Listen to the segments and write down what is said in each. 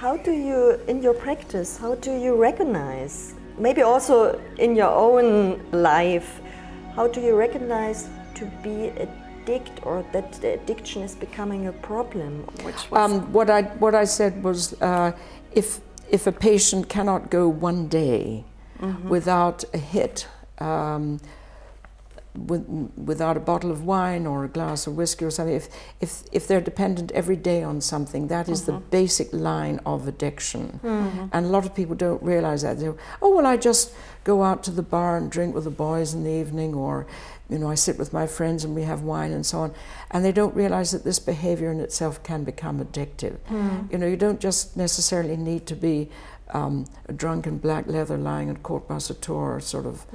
how do you, in your practice, how do you recognize, maybe also in your own life, how do you recognize to be addicted, or that the addiction is becoming a problem? What I said was, if a patient cannot go one day without a hit, without a bottle of wine or a glass of whiskey or something, if they're dependent every day on something, that is the basic line of addiction. And a lot of people don't realize that. They go, oh, well, I just go out to the bar and drink with the boys in the evening, or you know, I sit with my friends and we have wine and so on. And they don't realize that this behavior in itself can become addictive. You know, you don't just necessarily need to be a drunken black leather lying at Court Bassetor, sort of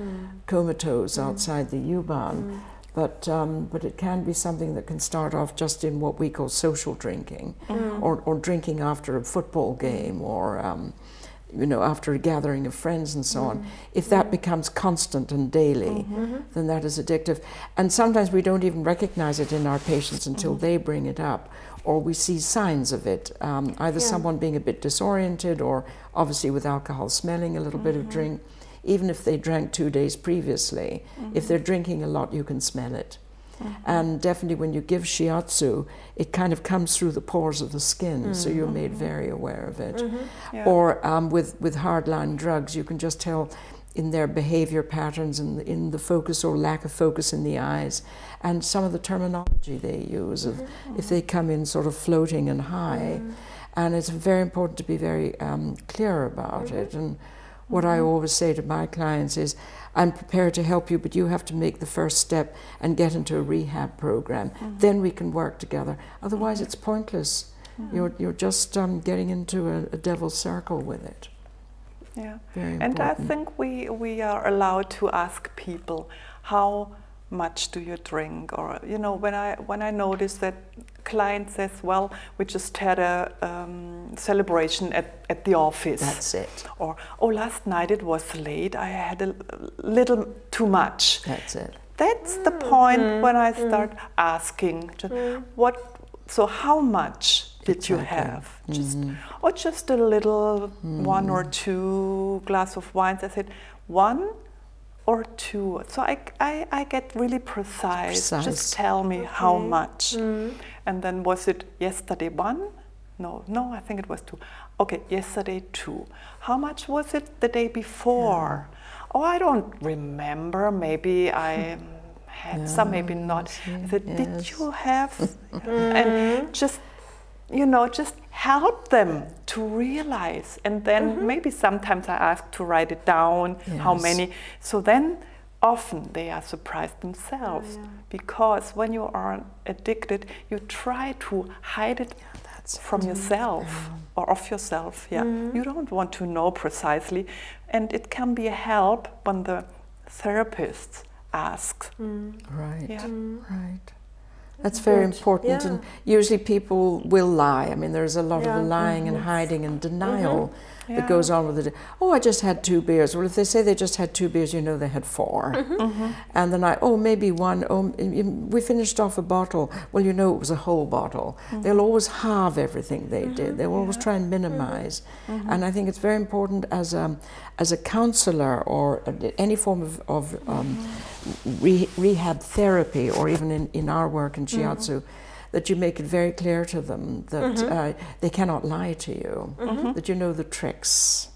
comatose outside the U-Bahn. But it can be something that can start off just in what we call social drinking, or drinking after a football game, or you know, after a gathering of friends and so on. If that becomes constant and daily, then that is addictive. And sometimes we don't even recognize it in our patients until they bring it up, or we see signs of it, either someone being a bit disoriented, or obviously with alcohol smelling a little bit of drink. Even if they drank 2 days previously, if they're drinking a lot, you can smell it. And definitely when you give Shiatsu, it kind of comes through the pores of the skin, so you're made very aware of it. Or with hardline drugs, you can just tell in their behavior patterns, and in the focus or lack of focus in the eyes, and some of the terminology they use, of if they come in sort of floating and high. And it's very important to be very clear about it. And what I always say to my clients is, I'm prepared to help you, but you have to make the first step and get into a rehab program. Then we can work together. Otherwise, it's pointless. You're just getting into a devil's circle with it. Yeah, Very and I important. think we are allowed to ask people, how much do you drink? Or, you know, when I notice that client says, well, we just had a celebration at the office. That's it. Or, oh, last night it was late, I had a little too much. That's it. That's the point when I start asking, so how much did you have? Or just a little 1 or 2 glass of wines. I said 1 or 2. So I get really precise. Just tell me how much. And then was it yesterday 1? No, I think it was 2. Okay, yesterday 2. How much was it the day before? Oh, I don't remember. Maybe I had some, maybe not. I said, did you have? And just, you know, just help them to realize. And then maybe sometimes I ask to write it down, how many. So then often they are surprised themselves. Because when you are addicted, you try to hide it from yourself or of yourself. You don't want to know precisely. And it can be a help when the therapist asks. Right, right. That's very important, and usually people will lie. I mean, there's a lot of lying and hiding and denial that goes on with it. Oh, I just had 2 beers. Well, if they say they just had 2 beers, you know they had 4. And then oh, maybe 1. Oh, we finished off a bottle. Well, you know it was a whole bottle. They'll always halve everything they did. They'll always try and minimize. And I think it's very important as a counselor, or any form of rehab therapy, or even in our work in Shiatsu, that you make it very clear to them that they cannot lie to you, that you know the tricks.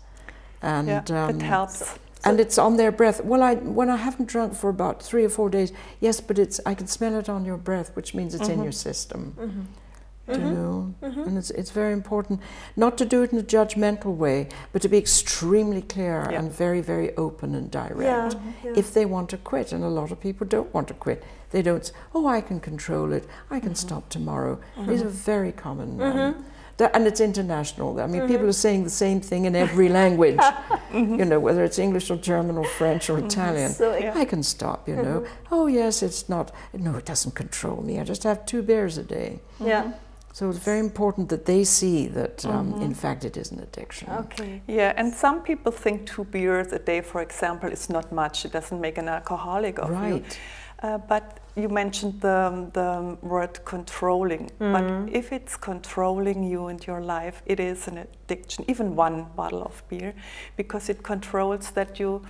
And it helps. And it's on their breath. Well, when I haven't drunk for about 3 or 4 days, yes, but I can smell it on your breath, which means it's in your system. Do you know? And it's very important not to do it in a judgmental way, but to be extremely clear and very, very open and direct. If they want to quit, and a lot of people don't want to quit. They don't say, oh, I can control it, I can stop tomorrow. These are very common. And it's international. I mean, people are saying the same thing in every language, you know, whether it's English or German or French or Italian. So, I can stop, you know. Oh, yes, it's not, no, it doesn't control me. I just have 2 beers a day. So it's very important that they see that, in fact, it is an addiction. Okay. Yeah, and some people think 2 beers a day, for example, is not much. It doesn't make an alcoholic of you. But you mentioned the word controlling. But if it's controlling you and your life, it is an addiction, even 1 bottle of beer, because it controls that you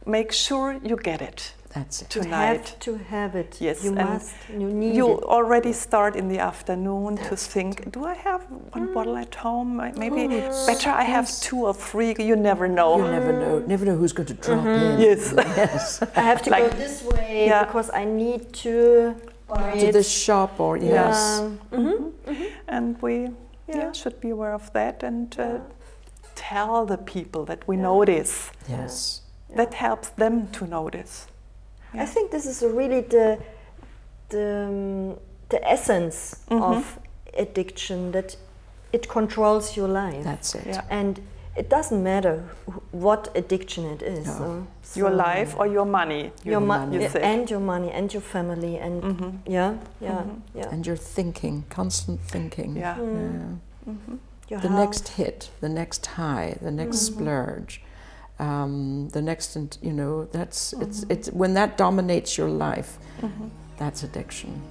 make sure you get it. That's it. Tonight. To have it. Yes, you must. You need you it. already start in the afternoon to think, do I have 1 bottle at home? Maybe better I have 2 or 3. You never know. You never know. Never know who's going to drop in. Yes. Yes. I have to go this way because I need to buy To it. this shop or yes. And we should be aware of that and tell the people that we notice. Yes. That helps them to notice. I think this is really the essence of addiction, that it controls your life. That's it. Yeah. And it doesn't matter what addiction it is. No. Your life or your money. Your money, you say. and your money, and your family, and And your thinking, constant thinking. Yeah. your The health. next hit, the next high, the next splurge, the next, you know, that's it's when that dominates your life, that's addiction.